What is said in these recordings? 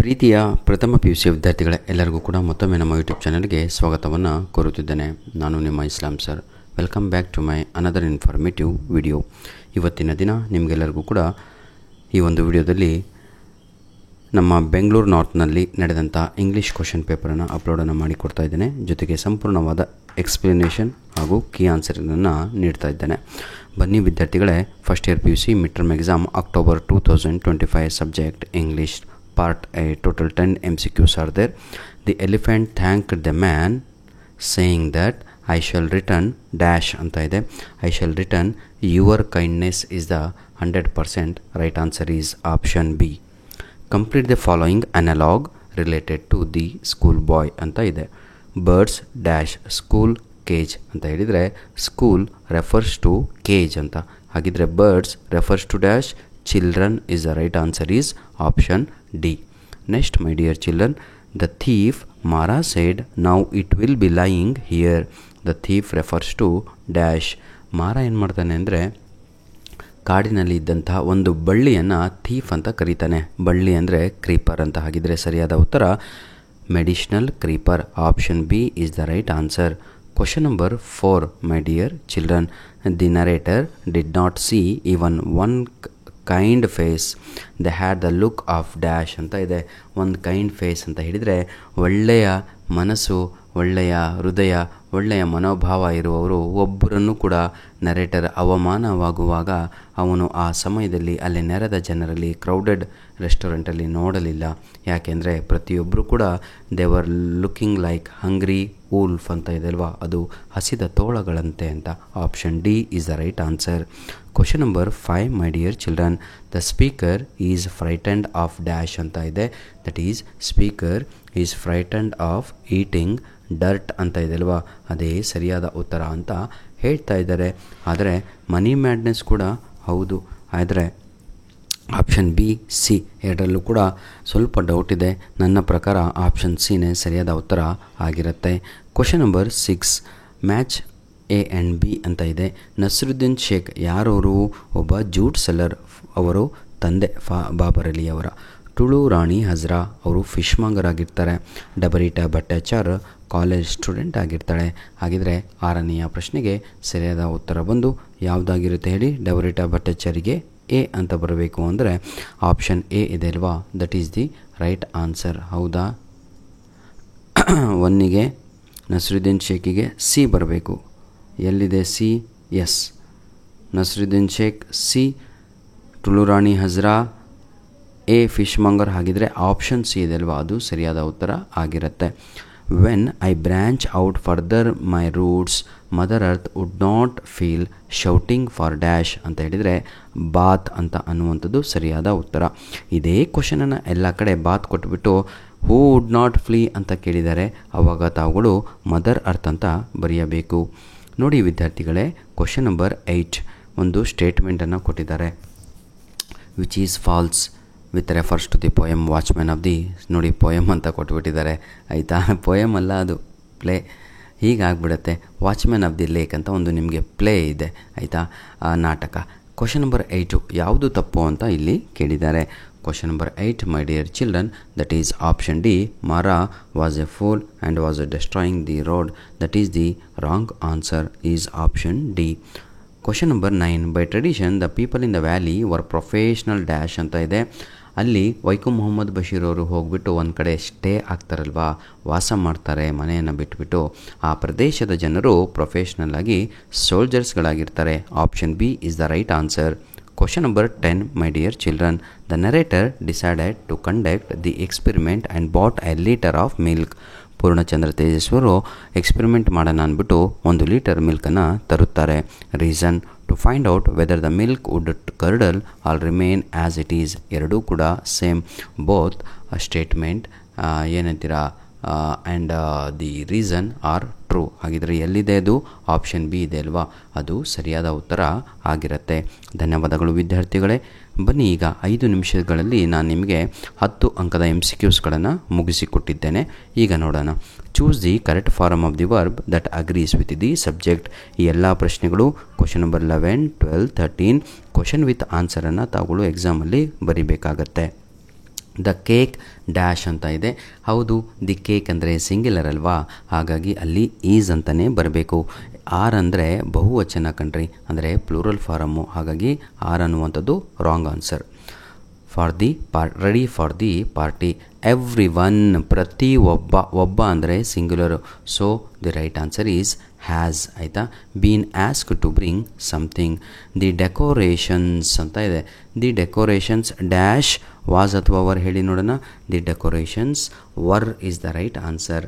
ಪ್ರೀತಿಯ ಪ್ರಥಮ P U C ವಿದ್ಯಾರ್ಥಿಗಳೇ, ಎಲ್ಲರಿಗೂ ಕೂಡ ಮತ್ತೊಮ್ಮೆ ನಮ್ಮ ಯೂಟ್ಯೂಬ್ ಚಾನಲ್ಗೆ ಸ್ವಾಗತವನ್ನು ಕೋರುತ್ತಿದ್ದೇನೆ. ನಾನು ನಿಮ್ಮ Islam sir. Welcome back to my another informative video. ಇವತ್ತಿನ ದಿನ ನಿಮಗೆಲ್ಲರಿಗೂ ಕೂಡ ಈ ಒಂದು ವಿಡಿಯೋದಲ್ಲಿ ನಮ್ಮ ಬೆಂಗಳೂರು ನಾರ್ತ್ನಲ್ಲಿ ನಡೆದಂಥ ಇಂಗ್ಲೀಷ್ ಕ್ವಶನ್ ಪೇಪರನ್ನು ಅಪ್ಲೋಡನ್ನು ಮಾಡಿಕೊಡ್ತಾ ಇದ್ದೇನೆ. ಜೊತೆಗೆ ಸಂಪೂರ್ಣವಾದ ಎಕ್ಸ್ಪ್ಲನೇಷನ್ ಹಾಗೂ ಕೀ ಆನ್ಸರನ್ನು ನೀಡ್ತಾ ಇದ್ದೇನೆ. ಬನ್ನಿ ವಿದ್ಯಾರ್ಥಿಗಳೇ, first year P U C mid term exam October 2025 subject English Part A, total 10 MCQs are there. The elephant thanked the man saying that I shall return dash anta ide. I shall return your kindness is the 100%. Right answer is option B. Complete the following analog related to the school boy anta ide. Birds dash school cage anta ಹೇಳಿದ್ರೆ school refers to cage anta. ಹಾಗಿದ್ರೆ birds refers to dash children is the right answer is option D. Next, my dear children, the thief Mara said now it will be lying here. The thief refers to dash. ಮಾರ ಏನು ಮಾಡ್ತಾನೆ ಅಂದರೆ ಕಾಡಿನಲ್ಲಿ ಇದ್ದಂತಹ ಒಂದು ಬಳ್ಳಿಯನ್ನು thief ಅಂತ ಕರೀತಾನೆ. ಬಳ್ಳಿ ಅಂದರೆ ಕ್ರೀಪರ್ ಅಂತ. ಹಾಗಿದ್ರೆ ಸರಿಯಾದ ಉತ್ತರ medicinal creeper. Option B is the right answer. Question number 4, my dear children. The narrator did not see even one kind face. They had the look of dash ಅಂತ ಇದೆ. ಒಂದು ಕೈಂಡ್ ಫೇಸ್ ಅಂತ ಹೇಳಿದರೆ ಒಳ್ಳೆಯ ಮನಸ್ಸು, ಒಳ್ಳೆಯ ಹೃದಯ, ಒಳ್ಳೆಯ ಮನೋಭಾವ ಇರುವವರು ಒಬ್ಬರನ್ನು ಕೂಡ ನರೇಟರ್ ಅವಮಾನವಾಗುವಾಗ ಅವನು ಆ ಸಮಯದಲ್ಲಿ ಅಲ್ಲಿ ನೆರೆದ ಜನರಲ್ಲಿ ಕ್ರೌಡೆಡ್ ರೆಸ್ಟೋರೆಂಟಲ್ಲಿ ನೋಡಲಿಲ್ಲ. ಯಾಕೆಂದರೆ ಪ್ರತಿಯೊಬ್ಬರು ಕೂಡ they were looking like hungry wolf ಅಂತ ಇದೆ ಅಲ್ವಾ, ಅದು ಹಸಿದ ತೋಳಗಳಂತೆ ಅಂತ. Option D is the right answer. Question number 5, my dear children. The speaker is frightened of dash ಅಂತ ಇದೆ. That is speaker is frightened of eating dirt ಅಂತ ಇದೆ ಅಲ್ವಾ, ಅದೇ ಸರಿಯಾದ ಉತ್ತರ ಅಂತ ಹೇಳ್ತಾ ಇದ್ದಾರೆ. ಆದರೆ ಮನಿ ಮ್ಯಾಡ್ನೆಸ್ ಕೂಡ ಹೌದು. ಆದರೆ ಆಪ್ಷನ್ ಬಿ, ಸಿ ಎರಡರಲ್ಲೂ ಕೂಡ ಸ್ವಲ್ಪ ಡೌಟ್ ಇದೆ. ನನ್ನ ಪ್ರಕಾರ ಆಪ್ಷನ್ ಸಿನೇ ಸರಿಯಾದ ಉತ್ತರ ಆಗಿರುತ್ತೆ. Question number 6, match A and B ಅಂತ ಇದೆ. ನಸರುದ್ದೀನ್ ಶೇಖ್ ಯಾರವರು? ಒಬ್ಬ ಜೂಟ್ ಸೆಲ್ಲರ್, ಅವರು ತಂದೆ ಬಾಬರ್ ಅಲಿ ಅವರ. ತುಳು ರಾಣಿ ಹಜ್ರಾ ಅವರು ಫಿಶ್ ಮಾಂಗರ್ ಆಗಿರ್ತಾರೆ. ಡಬರಿಟಾ ಭಟ್ಟಾಚಾರ್ ಕಾಲೇಜ್ ಸ್ಟೂಡೆಂಟ್ ಆಗಿರ್ತಾಳೆ. ಹಾಗಿದ್ರೆ 6ನೆಯ ಪ್ರಶ್ನೆಗೆ ಸರಿಯಾದ ಉತ್ತರ ಬಂದು ಯಾವುದಾಗಿರುತ್ತೆ ಹೇಳಿ? ಡಬರಿಟಾ ಭಟ್ಟಾಚಾರಿಗೆ ಎ ಅಂತ ಬರಬೇಕು ಅಂದರೆ ಆಪ್ಷನ್ ಎ ಇದೆ ಅಲ್ವಾ, that is the right answer. ಹೌದಾ? 1ಗೆ ನಸರುದ್ದೀನ್ ಶೇಖಿಗೆ ಸಿ ಬರಬೇಕು. ಎಲ್ಲಿದೆ C? Yes, Nasiruddin Sheikh C, Tulurani Hazra A, fishmonger. ಹಾಗಿದ್ರೆ ಆಪ್ಷನ್ ಸಿ ಇದೆ ಅಲ್ವಾ, ಅದು ಸರಿಯಾದ ಉತ್ತರ ಆಗಿರುತ್ತೆ. When I branch out further my roots mother earth would not feel shouting for dash ಅಂತ ಹೇಳಿದರೆ ಬಾತ್ ಅಂತ ಅನ್ನುವಂಥದ್ದು ಸರಿಯಾದ ಉತ್ತರ. ಇದೇ ಕ್ವಶನನ್ನು ಎಲ್ಲ ಕಡೆ ಬಾತ್ ಕೊಟ್ಬಿಟ್ಟು ಹೂ ವುಡ್ ನಾಟ್ ಫ್ಲೀ ಅಂತ ಕೇಳಿದ್ದಾರೆ. ಆವಾಗ ತಾವುಗಳು ಮದರ್ ಅರ್ತ್ ಅಂತ ಬರೆಯಬೇಕು. ನೋಡಿ ವಿದ್ಯಾರ್ಥಿಗಳೇ, ಕ್ವಶನ್ ನಂಬರ್ 8 ಒಂದು ಸ್ಟೇಟ್ಮೆಂಟನ್ನು ಕೊಟ್ಟಿದ್ದಾರೆ. Which is false with refers to the poem watchman of the. ನೋಡಿ ಪೋಯಮ್ ಅಂತ ಕೊಟ್ಬಿಟ್ಟಿದ್ದಾರೆ ಆಯಿತಾ. ಪೋಯಮ್ ಅಲ್ಲ, ಅದು ಪ್ಲೇ. ಹೀಗಾಗ್ಬಿಡುತ್ತೆ. ವಾಚ್ಮ್ಯಾನ್ ಆಫ್ ದಿ ಲೇಕ್ ಅಂತ ಒಂದು ನಿಮಗೆ ಪ್ಲೇ ಇದೆ ಆಯಿತಾ, ನಾಟಕ. ಕ್ವಶನ್ ನಂಬರ್ 8 ಯಾವುದು ತಪ್ಪು ಅಂತ ಇಲ್ಲಿ ಕೇಳಿದ್ದಾರೆ. Question number 8, my dear children, that is option D. Mara was a fool and was destroying the road. That is the wrong answer is option D. Question number 9, by tradition the people in the valley were professional dash ಅಂತ ಇದೆ. ಅಲ್ಲಿ ವೈಕಂ ಮೊಹಮ್ಮದ್ ಬಶೀರ್ ಅವರು ಹೋಗ್ಬಿಟ್ಟು ಒಂದು ಕಡೆ stay ಆಗ್ತಾರಲ್ವಾ, ವಾಸ ಮಾಡ್ತಾರೆ ಮನೆಯನ್ನು ಬಿಟ್ಬಿಟ್ಟು. ಆ ಪ್ರದೇಶದ ಜನರು ಪ್ರೊಫೆಷ್ನಲ್ ಆಗಿ ಸೋಲ್ಜರ್ಸ್ಗಳಾಗಿರ್ತಾರೆ. Option B is the right answer. Question number 10, my dear children. The narrator decided to conduct the experiment and bought a litre of milk. Purnachandra ತೇಜಸ್ವರು ಎಕ್ಸ್ಪೆರಿಮೆಂಟ್ ಮಾಡೋಣ ಅಂದ್ಬಿಟ್ಟು 1 ಲೀಟರ್ ಮಿಲ್ಕನ್ನು ತರುತ್ತಾರೆ. Reason to find out whether the milk would curdle or remain as it is. ಎರಡೂ ಕೂಡ same. Both statement ಏನಂತೀರಾ and the reason are true. ಹಾಗಿದ್ರೆ ಎಲ್ಲಿದೆ ಅದು? ಆಪ್ಷನ್ ಬಿ ಇದೆ ಅಲ್ವಾ, ಅದು ಸರಿಯಾದ ಉತ್ತರ ಆಗಿರುತ್ತೆ. ಧನ್ಯವಾದಗಳು ವಿದ್ಯಾರ್ಥಿಗಳೇ. ಬನ್ನಿ ಈಗ 5 ನಿಮಿಷಗಳಲ್ಲಿ ನಾನು ನಿಮಗೆ 10 ಅಂಕದ MCQಸ್ಗಳನ್ನು ಮುಗಿಸಿಕೊಟ್ಟಿದ್ದೇನೆ. ಈಗ ನೋಡೋಣ. Choose the correct form of the verb that agrees with the subject. ಈ ಎಲ್ಲ ಪ್ರಶ್ನೆಗಳು ಕ್ವಶನ್ ನಂಬರ್ 11, 12, 13 ಕ್ವಶನ್ ವಿತ್ ಆನ್ಸರನ್ನು ತಾವುಗಳು ಎಕ್ಸಾಮಲ್ಲಿ ಬರೀಬೇಕಾಗತ್ತೆ. ದ ಕೇಕ್ ಡ್ಯಾಶ್ ಅಂತ ಇದೆ. ಹೌದು, ದಿ ಕೇಕ್ ಅಂದರೆ ಸಿಂಗ್ಯುಲರ್ ಅಲ್ವಾ, ಹಾಗಾಗಿ ಅಲ್ಲಿ ಈಸ್ ಅಂತಲೇ ಬರಬೇಕು. ಆರ್ ಅಂದರೆ ಬಹುವಚನ ಕಣ್ರಿ, ಅಂದರೆ ಪ್ಲೂರಲ್ ಫಾರಮ್ಮು, ಹಾಗಾಗಿ ಆರ್ ಅನ್ನುವಂಥದ್ದು wrong answer. Ready for the party. Everyone ಪ್ರತಿ ಒಬ್ಬ ಅಂದರೆ singular, so the right answer is has. ಆಯಿತಾ. Been ask to bring something. The decorations ಅಂತ ಇದೆ. ದಿ ಡೆಕೋರೇಷನ್ಸ್ ಡ್ಯಾಶ್ ವಾಸ್ ಅಥವಾ ವರ್ ಹೇಳಿ ನೋಡೋಣ. The decorations were is the right answer.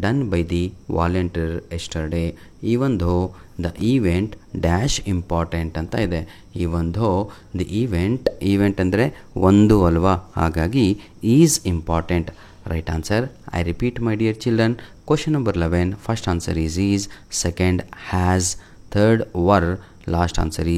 Done by the volunteer yesterday. Even though the event dash important ಅಂತ ಇದೆ. Even ಧೋ the event ಅಂದರೆ ಒಂದು ಅಲ್ವಾ, ಹಾಗಾಗಿ is important. Right answer. I repeat my dear children. Question number 11 first answer is, second has, third were, last answer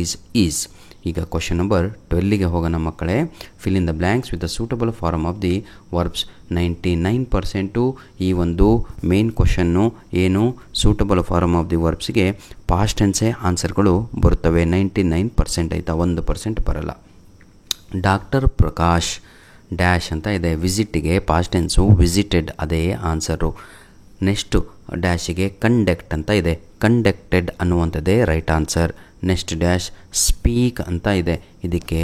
is. ಈಗ question number 12ಗೆ ಹೋಗೋಣ ಮಕ್ಕಳೇ. Fill in the blanks with the suitable form of the verbs. 99% ಈ ಒಂದು main question ಏನು, suitable form of the ವರ್ಬ್ಸ್ಗೆ past ಟೆನ್ಸೇ ಆನ್ಸರ್ಗಳು ಬರುತ್ತವೆ. 99% ಆಯಿತಾ, 1% ಬರಲ್ಲ. ಡಾಕ್ಟರ್ ಪ್ರಕಾಶ್ ಡ್ಯಾಶ್ ಅಂತ ಇದೆ. ವಿಸಿಟಿಗೆ ಪಾಸ್ಟ್ ಟೆನ್ಸು ವಿಸಿಟೆಡ್, ಅದೇ ಆನ್ಸರು. ನೆಕ್ಸ್ಟು ಡ್ಯಾಶಿಗೆ ಕಂಡಕ್ಟ್ ಅಂತ ಇದೆ. ಕಂಡಕ್ಟೆಡ್ ಅನ್ನುವಂಥದ್ದೇ right answer. Next dash speak ಅಂತ ಇದೆ. ಇದಕ್ಕೆ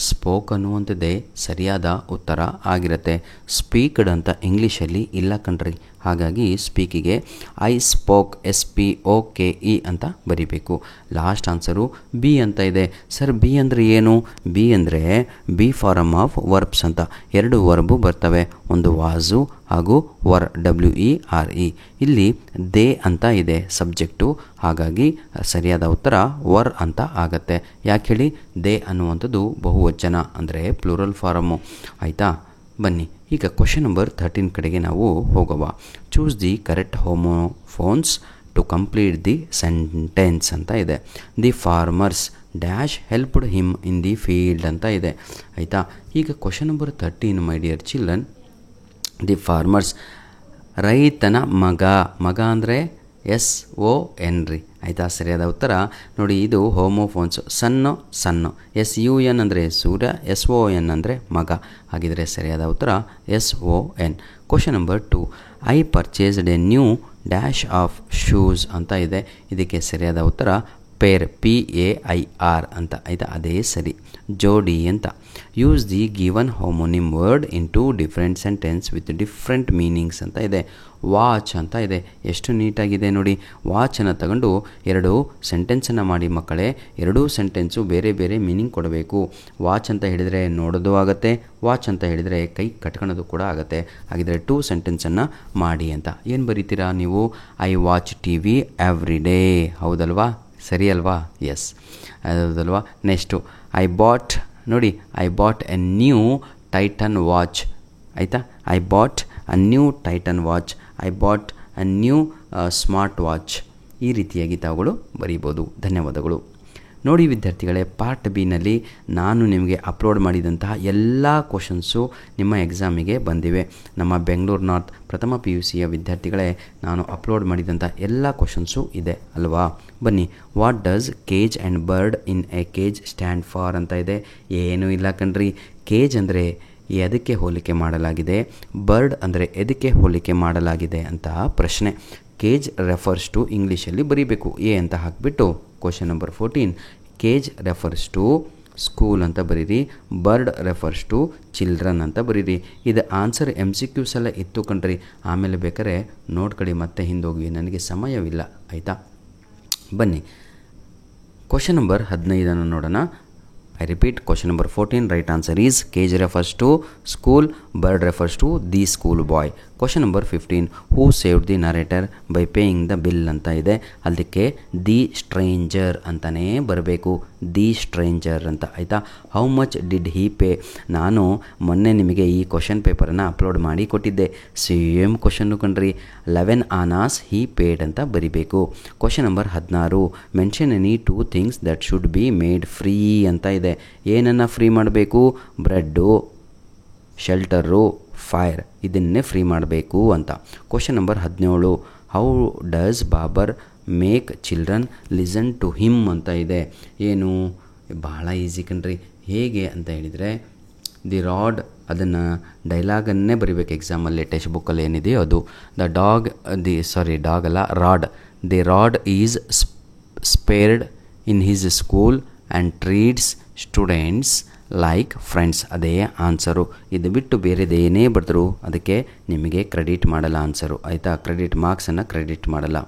ಸ್ಪೋಕ್ ಅನ್ನುವಂಥದ್ದೇ ಸರಿಯಾದ ಉತ್ತರ ಆಗಿರುತ್ತೆ. ಸ್ಪೀಕ್ಡ್ ಅಂತ ಇಂಗ್ಲೀಷಲ್ಲಿ ಇಲ್ಲ ಕಣ್ರಿ, ಹಾಗಾಗಿ ಸ್ಪೀಕಿಗೆ ಐ ಸ್ಪೋಕ್, SPOKE ಅಂತ ಬರಿಬೇಕು. ಲಾಸ್ಟ್ ಆನ್ಸರು ಬಿ ಅಂತ ಇದೆ. ಸರ್ ಬಿ ಅಂದರೆ ಏನು? ಬಿ ಅಂದರೆ ಬಿ ಫಾರಮ್ ಆಫ್ ವರ್ಬ್ಸ್ ಅಂತ. ಎರಡು ವರ್ಬು ಬರ್ತವೆ, ಒಂದು ವಾಸು ಹಾಗೂ ವರ್, WERE. ಇಲ್ಲಿ ದೇ ಅಂತ ಇದೆ ಸಬ್ಜೆಕ್ಟು, ಹಾಗಾಗಿ ಸರಿಯಾದ ಉತ್ತರ ವರ್ ಅಂತ ಆಗತ್ತೆ. ಯಾಕೆ ಹೇಳಿ? ದೇ ಅನ್ನುವಂಥದ್ದು ಬಹುವಚನ, ಅಂದರೆ ಪ್ಲೂರಲ್ ಫಾರಮ್ಮು. ಆಯಿತಾ, ಬನ್ನಿ ಈಗ ಕ್ವಶನ್ ನಂಬರ್ 13 ಕಡೆಗೆ ನಾವು ಹೋಗುವ. Choose the correct homophones to complete the sentence ಅಂತ ಇದೆ. The farmers dash helped him in the field ಅಂತ ಇದೆ. ಆಯಿತಾ, ಈಗ question number 13 my dear children. The farmers ರೈತನ ಮಗ ಅಂದರೆ SON ರೀ. ಆಯಿತಾ, ಸರಿಯಾದ ಉತ್ತರ ನೋಡಿ. ಇದು ಹೋಮೋಫೋನ್ಸ್. ಸನ್ನು SUN ಅಂದರೆ ಸೂರ್ಯ, SON ಅಂದರೆ ಮಗ. ಹಾಗಿದ್ರೆ ಸರಿಯಾದ ಉತ್ತರ SON. Question number 2. I purchased A new dash of shoes ಅಂತ ಇದೆ. ಇದಕ್ಕೆ ಸರಿಯಾದ ಉತ್ತರ ಪೇರ್, PAIR ಅಂತ. ಆಯಿತಾ, ಅದೇ ಸರಿ, ಜೋಡಿ ಅಂತ. Use the given homonym word in two different sentence with different meanings ಅಂತ ಇದೆ. ವಾಚ್ ಅಂತ ಇದೆ. ಎಷ್ಟು ನೀಟಾಗಿದೆ ನೋಡಿ. ವಾಚನ್ನು ತಗೊಂಡು ಎರಡು ಸೆಂಟೆನ್ಸನ್ನು ಮಾಡಿ ಮಕ್ಕಳೇ. ಎರಡೂ ಸೆಂಟೆನ್ಸು ಬೇರೆ ಬೇರೆ ಮೀನಿಂಗ್ ಕೊಡಬೇಕು. ವಾಚ್ ಅಂತ ಹೇಳಿದರೆ ನೋಡೋದು ಆಗುತ್ತೆ, ವಾಚ್ ಅಂತ ಹೇಳಿದರೆ ಕೈ ಕಟ್ಕೊಳ್ಳೋದು ಕೂಡ ಆಗುತ್ತೆ. ಹಾಗಿದ್ರೆ 2 ಸೆಂಟೆನ್ಸನ್ನು ಮಾಡಿ ಅಂತ. ಏನು ಬರೀತೀರಾ ನೀವು? I watch TV every day. ಹೌದಲ್ವಾ? ಸರಿ ಅಲ್ವಾ? ಎಸ್, ಹೌದಲ್ವಾ? Next I bought a new Titan watch. ಆಯಿತಾ, I bought a new Titan watch, I bought a new smart watch. ಈ ರೀತಿಯಾಗಿ ತಾವುಗಳು ಬರೀಬೋದು. ಧನ್ಯವಾದಗಳು. ನೋಡಿ ವಿದ್ಯಾರ್ಥಿಗಳೇ, ಪಾರ್ಟ್ ಬಿನಲ್ಲಿ ನಾನು ನಿಮಗೆ ಅಪ್ಲೋಡ್ ಮಾಡಿದಂತಹ ಎಲ್ಲ ಕ್ವಶನ್ಸು ನಿಮ್ಮ ಎಕ್ಸಾಮಿಗೆ ಬಂದಿವೆ. ನಮ್ಮ ಬೆಂಗಳೂರು ನಾರ್ತ್ ಪ್ರಥಮ PUCಯ ವಿದ್ಯಾರ್ಥಿಗಳೇ, ನಾನು ಅಪ್ಲೋಡ್ ಮಾಡಿದಂಥ ಎಲ್ಲ ಕ್ವಶನ್ಸು ಇದೆ ಅಲ್ವಾ? ಬನ್ನಿ. What does cage and bird in a cage stand for ಅಂತ ಇದೆ. ಏನೂ ಇಲ್ಲ ಕಣ್ರಿ. ಕೇಜ್ ಅಂದರೆ ಎದಕ್ಕೆ ಹೋಲಿಕೆ ಮಾಡಲಾಗಿದೆ, ಬರ್ಡ್ ಅಂದರೆ ಎದಕ್ಕೆ ಹೋಲಿಕೆ ಮಾಡಲಾಗಿದೆ ಅಂತ ಪ್ರಶ್ನೆ. ಕೇಜ್ ರೆಫರ್ಸ್ ಟು ಇಂಗ್ಲೀಷಲ್ಲಿ ಬರೀಬೇಕು, ಎ ಅಂತ ಹಾಕಿಬಿಟ್ಟು. Question number 14. Cage refers to school ಅಂತ ಬರೀರಿ. ಬರ್ಡ್ ರೆಫರ್ಸ್ ಟು ಚಿಲ್ಡ್ರನ್ ಅಂತ ಬರೀರಿ. ಇದು ಆನ್ಸರ್ MCQs ಎಲ್ಲ ಇತ್ತು ಕಣ್ರಿ. ಆಮೇಲೆ ಬೇಕಾದ್ರೆ ನೋಡ್ಕೊಳ್ಳಿ, ಮತ್ತೆ ಹಿಂದೋಗಿ, ನನಗೆ ಸಮಯವಿಲ್ಲ. ಆಯಿತಾ, ಬನ್ನಿ ಕ್ವಶನ್ ನಂಬರ್ 15 ನೋಡೋಣ. I repeat, question number 14, right answer is cage refers to school, bird refers to the school boy. Question number 15, who saved the narrator by paying the bill ಅಂತ ಇದೆ. ಅದಕ್ಕೆ ದಿ ಸ್ಟ್ರೇಂಜರ್ ಅಂತಲೇ ಬರಬೇಕು, the stranger ಅಂತ. ಆಯಿತಾ, how much did he pay. ನಾನು ಮೊನ್ನೆ ನಿಮಗೆ ಈ ಕ್ವಶನ್ ಪೇಪರನ್ನು ಅಪ್ಲೋಡ್ ಮಾಡಿ ಕೊಟ್ಟಿದ್ದೆ. ಸೇಮ್ ಕ್ವಶನ್ನು ಕಣ್ರಿ. 11 ಆನಾಸ್ ಹಿ ಪೇಡ್ ಅಂತ ಬರಿಬೇಕು. Question number 16, mention any 2 things that should be made free ಅಂತ ಇದೆ. ಏನನ್ನು ಫ್ರೀ ಮಾಡಬೇಕು? ಬ್ರೆಡ್ಡು, ಶೆಲ್ಟರು, ಫೈರ್, ಇದನ್ನೇ ಫ್ರೀ ಮಾಡಬೇಕು ಅಂತ. Question number 17, how does Babar make children listen to him ಅಂತ ಇದೆ. ಏನು? ಬಹಳ ಈಸಿ ಕಣ್ರಿ. ಹೇಗೆ ಅಂತ ಹೇಳಿದರೆ, ದಿ ರಾಡ್, ಅದನ್ನು ಡೈಲಾಗನ್ನೇ ಬರೀಬೇಕು ಎಕ್ಸಾಮಲ್ಲಿ, ಟೆಕ್ಸ್ಟ್ ಬುಕ್ಕಲ್ಲಿ ಏನಿದೆಯೋ ಅದು. ಡಾಗ್ ಅಲ್ಲ, rod. The rod is spared in his school and treats students like friends. ಅದೇ ಆನ್ಸರು. ಇದು ಬಿಟ್ಟು ಬೇರೆದೇನೇ ಬರೆದ್ರು ಅದಕ್ಕೆ ನಿಮಗೆ ಕ್ರೆಡಿಟ್ ಮಾಡಲ್ಲ ಆನ್ಸರು, ಆಯಿತಾ? ಕ್ರೆಡಿಟ್ ಮಾರ್ಕ್ಸನ್ನು ಕ್ರೆಡಿಟ್ ಮಾಡಲ್ಲ.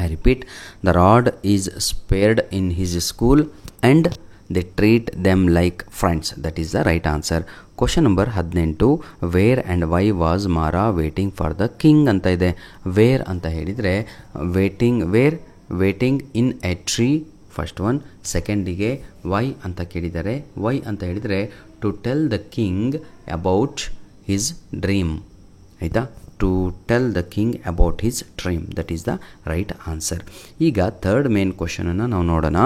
I repeat, the rod is spared in his school and they treat them like friends. That is the right answer. Question number 18, where and why was Mara waiting for the king ಅಂತ ಇದೆ. Where ಅಂತ ಹೇಳಿದರೆ waiting in a tree, first one. ಸೆಕೆಂಡಿಗೆ why ಅಂತ ಕೇಳಿದ್ದಾರೆ. Why ಅಂತ ಹೇಳಿದರೆ to tell the king about his dream, ಆಯಿತಾ? To tell the king about his dream, that is the right answer. ಈಗ ಥರ್ಡ್ ಮೇನ್ ಕ್ವಶನನ್ನು ನಾವು ನೋಡೋಣ.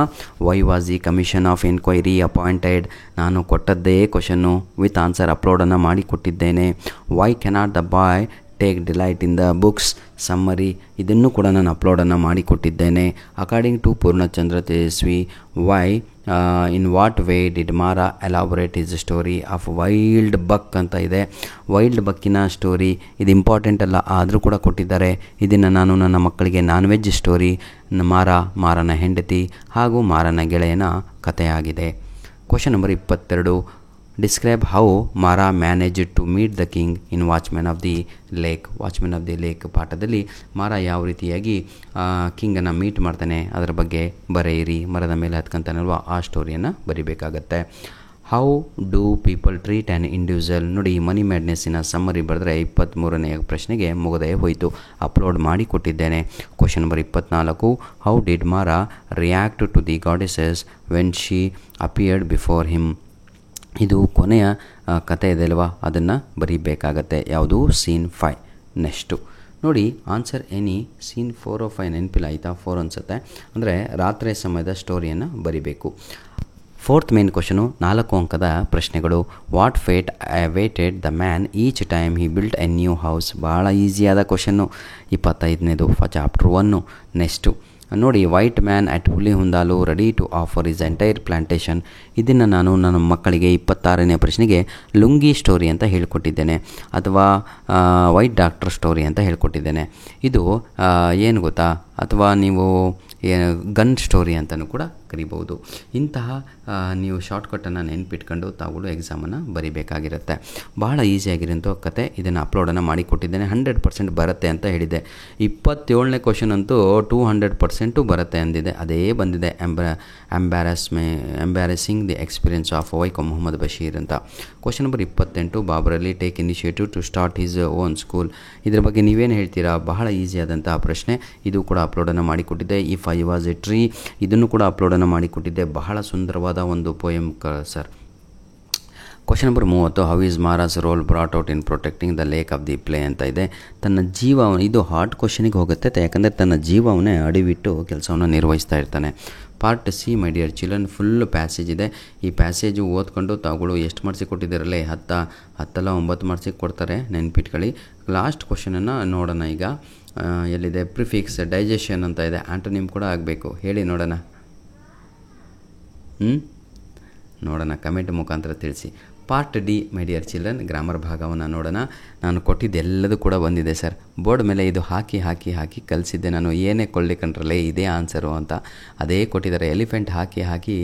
Why was the commission of enquiry appointed? ನಾನು ಕೊಟ್ಟದ್ದೇ ಕ್ವಶನ್ನು ವಿತ್ ಆನ್ಸರ್ ಅಪ್ಲೋಡನ್ನು ಮಾಡಿ ಕೊಟ್ಟಿದ್ದೇನೆ. Why cannot the boy take delight in the books summary, ಇದನ್ನು ಕೂಡ ನಾನು ಅಪ್ಲೋಡನ್ನು ಮಾಡಿಕೊಟ್ಟಿದ್ದೇನೆ. According to Purnachandra Tejaswi, why in what way did Mara elaborate his story of wild buck ಅಂತ ಇದೆ. ವೈಲ್ಡ್ ಬಕ್ಕಿನ ಸ್ಟೋರಿ ಇದು ಇಂಪಾರ್ಟೆಂಟ್ ಅಲ್ಲ, ಆದರೂ ಕೂಡ ಕೊಟ್ಟಿದ್ದಾರೆ. ಇದನ್ನು ನಾನು ನನ್ನ ಮಕ್ಕಳಿಗೆ ನಾನ್ ವೆಜ್ ಸ್ಟೋರಿ, ಮಾರನ ಹೆಂಡತಿ ಹಾಗೂ ಮಾರನ ಗೆಳೆಯನ ಕಥೆಯಾಗಿದೆ. Question number 22, describe how Mara manage to meet the king in watchman of the lake. Watchman of the lake ಪಾಠದಲ್ಲಿ ಮಾರಾ ಯಾವ ರೀತಿಯಾಗಿ ಕಿಂಗನ್ನು ಮೀಟ್ ಮಾಡ್ತಾನೆ ಅದರ ಬಗ್ಗೆ ಬರೆಯಿರಿ. ಮರದ ಮೇಲೆ ಹತ್ಕೊಂತಾನಲ್ವ, ಆ ಸ್ಟೋರಿಯನ್ನು ಬರಿಬೇಕಾಗತ್ತೆ. How do people treat an individual? ನೋಡಿ, ಮನಿ ಮ್ಯಾಡ್ನೆಸ್ಸಿನ ಸಮ್ಮರಿ ಬರೆದ್ರೆ 23ನೇ ಪ್ರಶ್ನೆಗೆ ಮುಗದೇ ಹೋಯಿತು. ಅಪ್ಲೋಡ್ ಮಾಡಿ ಕೊಟ್ಟಿದ್ದೇನೆ. Question number 24, how did Mara react to the goddesses when she appeared before him? ಇದು ಕೊನೆಯ ಕತೆ ಇದೆ ಅಲ್ವಾ, ಅದನ್ನು ಬರೀಬೇಕಾಗತ್ತೆ. ಯಾವುದು? ಸೀನ್ 5. ನೆಕ್ಸ್ಟು ನೋಡಿ, ಆನ್ಸರ್ ಎನಿ ಸೀನ್ 4 or 5 ನೆನಪಿಲ್ಲ, ಆಯಿತಾ? 4 ಅನಿಸುತ್ತೆ. ಅಂದರೆ ರಾತ್ರಿ ಸಮಯದ ಸ್ಟೋರಿಯನ್ನು ಬರಿಬೇಕು. ಫೋರ್ತ್ ಮೇನ್ ಕ್ವಶನು 4 ಅಂಕದ ಪ್ರಶ್ನೆಗಳು. What fate awaited the man each time he built a new house? ಭಾಳ ಈಸಿಯಾದ ಕ್ವಶನ್ನು. 25ನೇದು ಚಾಪ್ಟರ್ 1. ನೆಕ್ಸ್ಟು ನೋಡಿ, white man at Hulihundalu ready to offer his entire plantation. ಇದನ್ನು ನಾನು ನನ್ನ ಮಕ್ಕಳಿಗೆ 26ನೇ ಪ್ರಶ್ನೆಗೆ ಲುಂಗಿ ಸ್ಟೋರಿ ಅಂತ ಹೇಳ್ಕೊಟ್ಟಿದ್ದೇನೆ, ಅಥವಾ ವೈಟ್ ಡಾಕ್ಟರ್ ಸ್ಟೋರಿ ಅಂತ ಹೇಳ್ಕೊಟ್ಟಿದ್ದೇನೆ. ಇದು ಏನು ಗೊತ್ತಾ, ಅಥವಾ ನೀವು ಗನ್ ಸ್ಟೋರಿ ಅಂತಲೂ ಕೂಡ ಕರಿಬೋದು. ಇಂತಹ ನೀವು ಶಾರ್ಟ್ಕಟ್ಟನ್ನು ನೆನಪಿಟ್ಕೊಂಡು ತಾವುಗಳು ಎಕ್ಸಾಮನ್ನು ಬರೀಬೇಕಾಗಿರುತ್ತೆ. ಬಹಳ ಈಸಿಯಾಗಿರೋಂಥ ಕತೆ. ಇದನ್ನು ಅಪ್ಲೋಡನ್ನು ಮಾಡಿಕೊಟ್ಟಿದ್ದೇನೆ. 100% ಬರುತ್ತೆ ಅಂತ ಹೇಳಿದೆ. 27ನೇ ಕ್ವಶನ್ ಅಂತೂ 200% ಬರುತ್ತೆ ಅಂದಿದೆ. ಅದೇ ಬಂದಿದೆ. Embarrassing the experience of Vaikom Muhammad Basheer ಅಂತ. Question number 28, Babar Ali take initiative to start his own school. ಇದರ ಬಗ್ಗೆ ನೀವೇನು ಹೇಳ್ತೀರಾ? ಬಹಳ ಈಸಿಯಾದಂತಹ ಪ್ರಶ್ನೆ. ಇದು ಕೂಡ ಅಪ್ಲೋಡನ್ನು ಮಾಡಿಕೊಟ್ಟಿದ್ದೆ. If I was a tree, ಇದನ್ನು ಕೂಡ ಅಪ್ಲೋಡನ್ನು ಮಾಡಿಕೊಟ್ಟಿದ್ದೆ. ಬಹಳ ಸುಂದರವಾದ ಒಂದು poem sir. Question number 30, how is Mara's role brought out in protecting the lake of the play ಅಂತ ಇದೆ. ತನ್ನ ಜೀವ, ಇದು ಹಾರ್ಡ್ ಕ್ವಶನಿಗೆ ಹೋಗುತ್ತೆ, ಯಾಕಂದರೆ ತನ್ನ ಜೀವವನ್ನೇ ಅಡಿವಿಟ್ಟು ಕೆಲಸವನ್ನು ನಿರ್ವಹಿಸ್ತಾ ಇರ್ತಾನೆ. ಪಾರ್ಟ್ ಸಿ, ಮೈ ಡಿಯರ್ ಚಿಲ್ಡ್ರನ್, ಫುಲ್ ಪ್ಯಾಸೇಜ್ ಇದೆ. ಈ ಪ್ಯಾಸೇಜು ಓದ್ಕೊಂಡು ತಾವುಗಳು ಎಷ್ಟು ಮಾರ್ಕ್ಸಿಗೆ ಕೊಟ್ಟಿದ್ದಾರಲ್ಲೇ, 10 9 ಮಾರ್ಕ್ಸಿಗೆ ಕೊಡ್ತಾರೆ, ನೆನ್ಪಿಟ್ಕೊಳ್ಳಿ. ಲಾಸ್ಟ್ ಕ್ವಶನನ್ನು ನೋಡೋಣ ಈಗ. ಎಲ್ಲಿದೆ? ಪ್ರಿಫಿಕ್ಸ್ ಡೈಜೆಷನ್ ಅಂತ ಇದೆ. ಆಂಟೋನಿಮ್ ಕೂಡ ಆಗಬೇಕು. ಹೇಳಿ ನೋಡೋಣ. ನೋಡೋಣ, ಕಮೆಂಟ್ ಮುಖಾಂತರ ತಿಳಿಸಿ. ಪಾರ್ಟ್ ಡಿ, ಮೈ ಡಿಯರ್ ಚಿಲ್ಡ್ರನ್, ಗ್ರಾಮರ್ ಭಾಗವನ್ನು ನೋಡೋಣ. ನಾನು ಕೊಟ್ಟಿದ್ದೆಲ್ಲದೂ ಕೂಡ ಬಂದಿದೆ ಸರ್. ಬೋರ್ಡ್ ಮೇಲೆ ಇದು ಹಾಕಿ ಕಲಿಸಿದ್ದೆ ನಾನು. ಏನೇ ಕೊಳ್ಳಿಕೊಂಡ್ರಲ್ಲೇ ಇದೇ ಆನ್ಸರು ಅಂತ ಅದೇ ಕೊಟ್ಟಿದ್ದಾರೆ. ಎಲಿಫೆಂಟ್ ಹಾಕಿ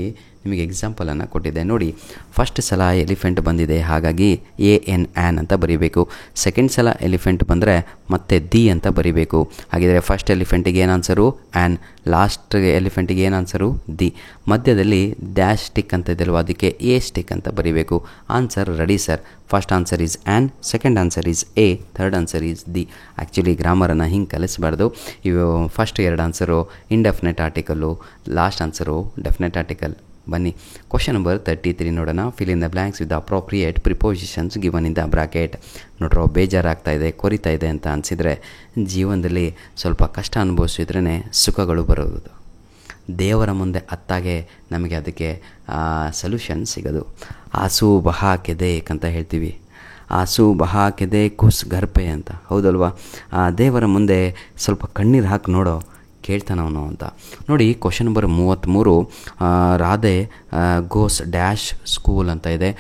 ನಿಮಗೆ ಎಕ್ಸಾಂಪಲನ್ನು ಕೊಟ್ಟಿದ್ದೆ ನೋಡಿ. ಫಸ್ಟ್ ಸಲ ಎಲಿಫೆಂಟ್ ಬಂದಿದೆ, ಹಾಗಾಗಿ AN ಅಂತ ಬರೀಬೇಕು. ಸೆಕೆಂಡ್ ಸಲ ಎಲಿಫೆಂಟ್ ಬಂದರೆ ಮತ್ತೆ ದಿ ಅಂತ ಬರೀಬೇಕು. ಹಾಗಿದ್ರೆ ಫಸ್ಟ್ ಎಲಿಫೆಂಟಿಗೆ ಏನು ಆನ್ಸರು? ಆ್ಯನ್. ಲಾಸ್ಟ್ ಎಲಿಫೆಂಟಿಗೆ ಏನು ಆನ್ಸರು? ದಿ. ಮಧ್ಯದಲ್ಲಿ ಡ್ಯಾಶ್ ಸ್ಟಿಕ್ ಅಂತ ಇದೆಯಲ್ವ, ಅದಕ್ಕೆ A ಸ್ಟಿಕ್ ಅಂತ ಬರೀಬೇಕು. Answer ready sir. First answer is an, second answer is A, third answer is the. Actually ಗ್ರಾಮರನ್ನು ಹಿಂಗೆ ಕಲಿಸಬಾರ್ದು. ಇವು first 2 answer indefinite article, last answer definite article. ಬನ್ನಿ, ಕ್ವಶನ್ ನಂಬರ್ 33 ನೋಡೋಣ. Fill in the blanks with the appropriate prepositions given in the bracket. ನೋಡ್ರೋ, ಬೇಜಾರಾಗ್ತಾ ಇದೆ, ಕೊರಿತಾ ಇದೆ ಅಂತ ಅನಿಸಿದರೆ ಜೀವನದಲ್ಲಿ ಸ್ವಲ್ಪ ಕಷ್ಟ ಅನುಭವಿಸಿದ್ರೇ ಸುಖಗಳು ಬರೋದು. ದೇವರ ಮುಂದೆ ಅತ್ತಾಗೆ ನಮಗೆ ಅದಕ್ಕೆ ಸೊಲ್ಯೂಷನ್ ಸಿಗೋದು. ಆಸು ಬಹಾ ಕೆದೇಕ್ ಅಂತ ಹೇಳ್ತೀವಿ. ಆಸು ಬಹಾ ಕೆದೆ ಕುಸ್ ಗರ್ಪೆ ಅಂತ, ಹೌದಲ್ವಾ? ದೇವರ ಮುಂದೆ ಸ್ವಲ್ಪ ಕಣ್ಣೀರು ಹಾಕಿ ನೋಡೋ, ಕೇಳ್ತಾನವನು ಅಂತ. ನೋಡಿ, question number 33, Radha goes dash school ಅಂತ ಇದೆ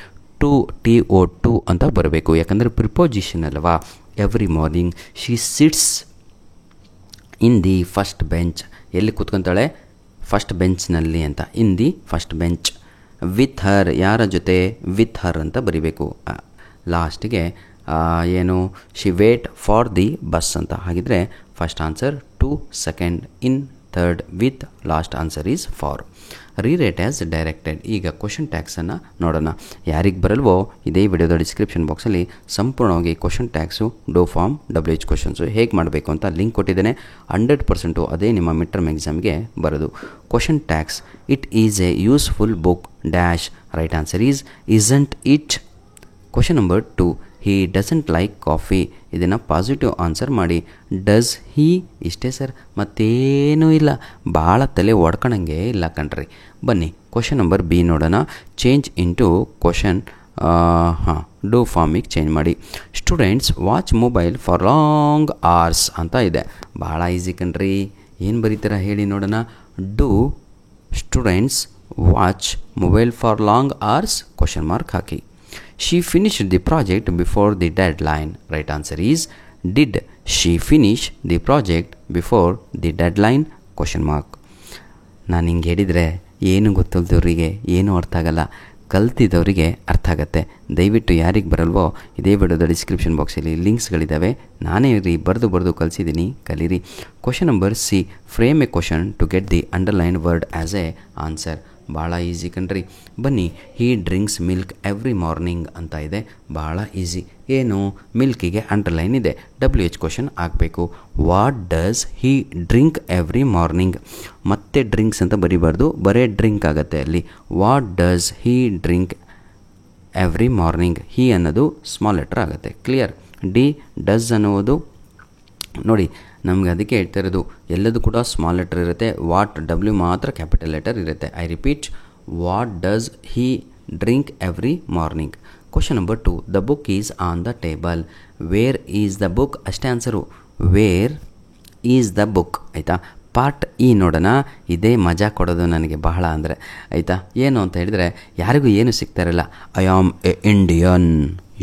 TO2 ಅಂತ ಬರಬೇಕು, ಯಾಕಂದರೆ ಪ್ರಿಪೋಸಿಷನ್ ಅಲ್ವಾ. Every morning she sits in the first bench, ಎಲ್ಲಿ ಕೂತ್ಕೊತಾಳೆ, ಫಸ್ಟ್ ಬೆಂಚ್ನಲ್ಲಿ ಅಂತ. In the first bench. With her, ಯಾರ ಜೊತೆ, ವಿತ್ ಹರ್ ಅಂತ ಬರಿಬೇಕು. ಲಾಸ್ಟಿಗೆ ಏನು, she wait for the bus ಅಂತ. ಹಾಗಿದ್ರೆ first answer to, second in, third with, last answer is for. Rewrite as directed. ಈಗ ಕ್ವಶನ್ ಟ್ಯಾಕ್ಸನ್ನು ನೋಡೋಣ. ಯಾರಿಗೆ ಬರಲ್ವೋ ಇದೇ ವಿಡಿಯೋದ ಡಿಸ್ಕ್ರಿಪ್ಷನ್ ಬಾಕ್ಸಲ್ಲಿ ಸಂಪೂರ್ಣವಾಗಿ ಕ್ವಶನ್ ಟ್ಯಾಕ್ಸು, ಡೋ ಫಾರ್ಮ್, WH ಕ್ವಶನ್ಸು ಹೇಗೆ ಮಾಡಬೇಕು ಅಂತ ಲಿಂಕ್ ಕೊಟ್ಟಿದ್ದೇನೆ. 100% ಅದೇ ನಿಮ್ಮ ಮಿಡ್ ಟರ್ಮ್ ಎಕ್ಸಾಮ್ಗೆ ಬರೋದು. Question tax, it is A useful book dash. Right answer is isn't it. Question number 2, he doesn't like coffee. ಇದನ್ನು ಪಾಸಿಟಿವ್ ಆನ್ಸರ್ ಮಾಡಿ. ಡಸ್ ಹಿ, ಇಷ್ಟೇ ಸರ್, ಮತ್ತೇನೂ ಇಲ್ಲ. ಭಾಳ ತಲೆ ಹೊಡ್ಕೊಳಂಗೆ ಇಲ್ಲ ಕಣ್ರಿ. ಬನ್ನಿ ಕ್ವಶನ್ ನಂಬರ್ ಬಿ ನೋಡೋಣ. ಚೇಂಜ್ ಇಂಟು ಕ್ವಶನ್, ಡೂ ಫಾರ್ಮಿಗೆ ಚೇಂಜ್ ಮಾಡಿ. Students watch mobile for long hours ಅಂತ ಇದೆ. ಭಾಳ ಈಸಿ ಕಣ್ರಿ. ಏನು ಬರೀತೀರ ಹೇಳಿ ನೋಡೋಣ. Do students watch mobile for long hours, question mark ಹಾಕಿ. She finished the project before the deadline. Right answer is did she finish the project before the deadline? Question mark. ನಾನು ಹಿಂಗೆ ಹೇಳಿದರೆ ಏನು ಗೊತ್ತಿಲ್ಲದವರಿಗೆ ಏನೂ ಅರ್ಥ ಆಗಲ್ಲ, ಕಲ್ತಿದ್ದವರಿಗೆ ಅರ್ಥ ಆಗುತ್ತೆ. ದಯವಿಟ್ಟು ಯಾರಿಗೆ ಬರಲ್ವೋ ಇದೇ ವಿಡಿಯೋದ ಡಿಸ್ಕ್ರಿಪ್ಷನ್ ಬಾಕ್ಸಲ್ಲಿ ಲಿಂಕ್ಸ್ಗಳಿದ್ದಾವೆ. ನಾನೇ ಬರೆದು ಕಲಿಸಿದ್ದೀನಿ, ಕಲೀರಿ. Question number C, frame a question to get the underline word as a answer. ಭಾಳ ಈಸಿ ಕಣ್ರಿ. ಬನ್ನಿ, he drinks milk every morning ಅಂತ ಇದೆ. ಭಾಳ ಈಸಿ. ಏನು, ಮಿಲ್ಕಿಗೆ ಅಂಡರ್ಲೈನ್ ಇದೆ, WH ಕ್ವಶನ್ ಆಗಬೇಕು. What does he drink every morning. ಮತ್ತೆ ಡ್ರಿಂಕ್ಸ್ ಅಂತ ಬರೀಬಾರ್ದು, ಬರೇ ಡ್ರಿಂಕ್ ಆಗುತ್ತೆ ಅಲ್ಲಿ. What does he drink every morning. He ಅನ್ನೋದು ಸ್ಮಾಲ್ ಲೆಟರ್ ಆಗುತ್ತೆ. ಕ್ಲಿಯರ್. ಡಿ, ಡಸ್ ಅನ್ನೋದು ನೋಡಿ, ನಮಗೆ ಅದಕ್ಕೆ ಹೇಳ್ತಾ ಇರೋದು, ಎಲ್ಲದೂ ಕೂಡ ಸ್ಮಾಲ್ ಲೆಟರ್ ಇರುತ್ತೆ. ವಾಟ್, W ಮಾತ್ರ ಕ್ಯಾಪಿಟಲ್ ಲೆಟರ್ ಇರುತ್ತೆ. I repeat, what does he drink every morning. Question number 2, the book is on the table. Where is the book, ಅಷ್ಟೇ answer. Where is the book. ಆಯಿತಾ. Part E ನೋಡೋಣ. ಇದೇ ಮಜಾ ಕೊಡೋದು ನನಗೆ ಬಹಳ ಅಂದರೆ, ಆಯಿತಾ. ಏನು ಅಂತ ಹೇಳಿದರೆ, ಯಾರಿಗೂ ಏನು ಸಿಗ್ತಾ ಇರಲ್ಲ. I am a Indian.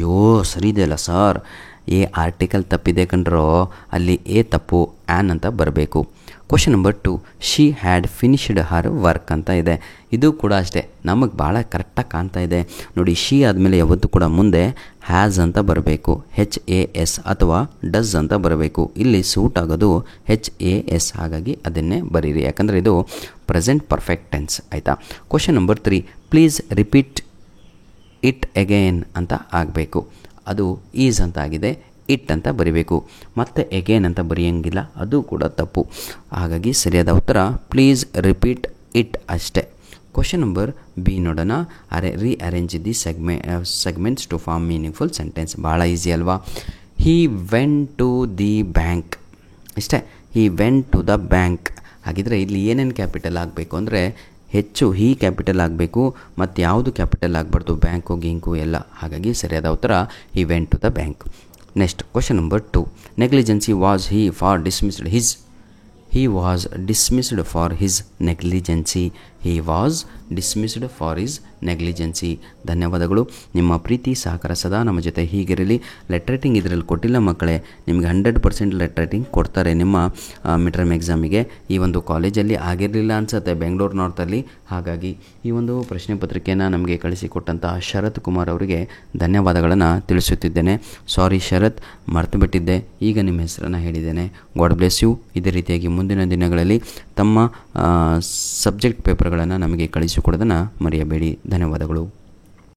ಯೋ ಸರಿ ಇದೆಯಲ್ಲ ಸರ್. ಎ ಆರ್ಟಿಕಲ್ ತಪ್ಪಿದೆ ಕಣ್ರೋ, ಅಲ್ಲಿ ಎ ತಪ್ಪು, ಆ್ಯನ್ ಅಂತ ಬರಬೇಕು. Question number 2, she had finished her work ಅಂತ ಇದೆ. ಇದು ಕೂಡ ಅಷ್ಟೇ, ನಮಗೆ ಭಾಳ ಕರೆಕ್ಟಾಗಿ ಕಾಣ್ತಾ ಇದೆ ನೋಡಿ. ಶಿ ಆದಮೇಲೆ ಯಾವತ್ತೂ ಕೂಡ ಮುಂದೆ ಹ್ಯಾಸ್ ಅಂತ ಬರಬೇಕು, HAS ಅಥವಾ ಡಸ್ ಅಂತ ಬರಬೇಕು. ಇಲ್ಲಿ ಸೂಟ್ ಆಗೋದು HAS, ಹಾಗಾಗಿ ಅದನ್ನೇ ಬರೀರಿ, ಯಾಕಂದರೆ ಇದು ಪ್ರೆಸೆಂಟ್ ಪರ್ಫೆಕ್ಟ್ ಟೆನ್ಸ್. ಆಯಿತಾ. Question number 3, please repeat it again ಅಂತ ಆಗಬೇಕು. ಅದು ಈಸ್ ಅಂತ ಆಗಿದೆ, ಇಟ್ ಅಂತ ಬರೀಬೇಕು. ಮತ್ತು ಎಗೇನ್ ಅಂತ ಬರೆಯೋಂಗಿಲ್ಲ, ಅದು ಕೂಡ ತಪ್ಪು. ಹಾಗಾಗಿ ಸರಿಯಾದ ಉತ್ತರ ಪ್ಲೀಸ್ ರಿಪೀಟ್ ಇಟ್ ಅಷ್ಟೇ. ಕ್ವಶನ್ ನಂಬರ್ ಬಿ ನೋಡೋಣ. Rearrange the segments to form meaningful sentence. ಭಾಳ ಈಸಿ ಅಲ್ವಾ. He went to the bank, ಇಷ್ಟೇ. He went to the bank. ಹಾಗಿದ್ರೆ ಇಲ್ಲಿ ಏನೇನು ಕ್ಯಾಪಿಟಲ್ ಆಗಬೇಕು ಅಂದರೆ, ಹೆಚ್ಚು ಹಿ ಕ್ಯಾಪಿಟಲ್ ಆಗಬೇಕು, ಮತ್ತು ಯಾವುದು ಕ್ಯಾಪಿಟಲ್ ಆಗಬಾರ್ದು, ಬ್ಯಾಂಕು ಗಿಂಕು ಎಲ್ಲ. ಹಾಗಾಗಿ ಸರಿಯಾದ ಉತ್ತರ he went to the bank. Next question number 2, negligence was he for dismissed his. He was dismissed for his negligency. He was dismissed for his negligency. ಧನ್ಯವಾದಗಳು. ನಿಮ್ಮ ಪ್ರೀತಿ ಸಹಕಾರ ಸದಾ ನಮ್ಮ ಜೊತೆ ಹೀಗಿರಲಿ. ಲೆಟ್ ರೈಟಿಂಗ್ ಇದರಲ್ಲಿ ಕೊಟ್ಟಿಲ್ಲ ಮಕ್ಕಳೇ, ನಿಮಗೆ 100% ಲೆಟ್ ರೈಟಿಂಗ್ ಕೊಡ್ತಾರೆ ನಿಮ್ಮ ಮಿಡ್ ಟರ್ಮ್ ಎಕ್ಸಾಮಿಗೆ. ಈ ಒಂದು ಕಾಲೇಜಲ್ಲಿ ಆಗಿರಲಿಲ್ಲ ಅನಿಸುತ್ತೆ, ಬೆಂಗಳೂರು ನಾರ್ತಲ್ಲಿ. ಹಾಗಾಗಿ ಈ ಒಂದು ಪ್ರಶ್ನೆ ಪತ್ರಿಕೆಯನ್ನು ನಮಗೆ ಕಳಿಸಿಕೊಟ್ಟಂತಹ ಶರತ್ ಕುಮಾರ್ ಅವರಿಗೆ ಧನ್ಯವಾದಗಳನ್ನು ತಿಳಿಸುತ್ತಿದ್ದೇನೆ. ಸಾರಿ ಶರತ್, ಮರೆತು ಬಿಟ್ಟಿದ್ದೆ, ಈಗ ನಿಮ್ಮ ಹೆಸರನ್ನು ಹೇಳಿದ್ದೇನೆ. God bless you. ಇದೇ ರೀತಿಯಾಗಿ ಮುಂದಿನ ದಿನಗಳಲ್ಲಿ ತಮ್ಮ ಸಬ್ಜೆಕ್ಟ್ ಪೇಪರ್ಗಳನ್ನು ನಮಗೆ ಕಳಿಸಿಕೊಡೋದನ್ನು ಮರೆಯಬೇಡಿ. ಧನ್ಯವಾದಗಳು.